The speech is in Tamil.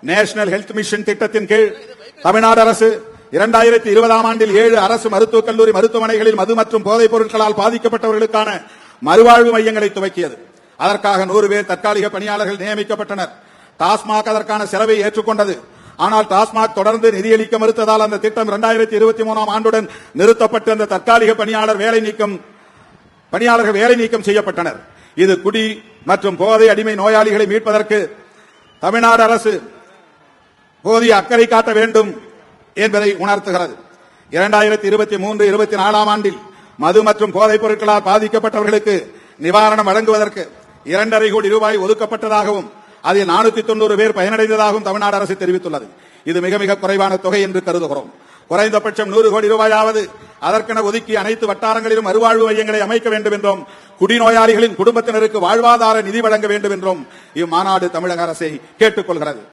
நேஷனல் ஹெல்த் மிஷன் திட்டத்தின் கீழ் தமிழ்நாடு அரசு 2020 ஆண்டில் 7 அரசு மருத்துவக் கல்லூரி மருத்துவமனைகளில் மது மற்றும் போதைப் பொருட்களால் பாதிக்கப்பட்டவர்களுக்கான மறுவாழ்வு மையங்களை துவக்கியது. அதற்காக 100 பேர் தற்காலிக பணியாளர்கள் நியமிக்கப்பட்டனர். டாஸ்மாக் அதற்கான செலவை ஏற்றுக்கொண்டது. ஆனால் டாஸ்மாக் தொடர்ந்து நிதியளிக்க மறுத்ததால் அந்த திட்டம் 2023 ஆண்டுடன் நிறுத்தப்பட்டு அந்த தற்காலிக பணியாளர்கள் வேலை நீக்கம் செய்யப்பட்டனர். இது குடி மற்றும் போதை அடிமை நோயாளிகளை மீட்பதற்கு தமிழ்நாடு அரசு போதிய அக்கறை காட்ட வேண்டும் என்பதை உணர்த்துகிறது. 2023-24 ஆண்டில் மது மற்றும் போதைப் பொருட்களால் பாதிக்கப்பட்டவர்களுக்கு நிவாரணம் வழங்குவதற்கு 2.5 கோடி ரூபாய் ஒதுக்கப்பட்டதாகவும் அதில் 490 பேர் பயனடைந்ததாகவும் தமிழ்நாடு அரசு தெரிவித்துள்ளது. இது மிக மிக குறைவான தொகை என்று கருதுகிறோம். குறைந்தபட்சம் 100 கோடி ரூபாயாவது அதற்கென ஒதுக்கி அனைத்து வட்டாரங்களிலும் மறுவாழ்வு மையங்களை அமைக்க வேண்டும் என்றும் குடிநோயாளிகளின் குடும்பத்தினருக்கு வாழ்வாதார நிதி வழங்க வேண்டும் என்றும் இம்மாநாடு தமிழக அரசை கேட்டுக் கொள்கிறது.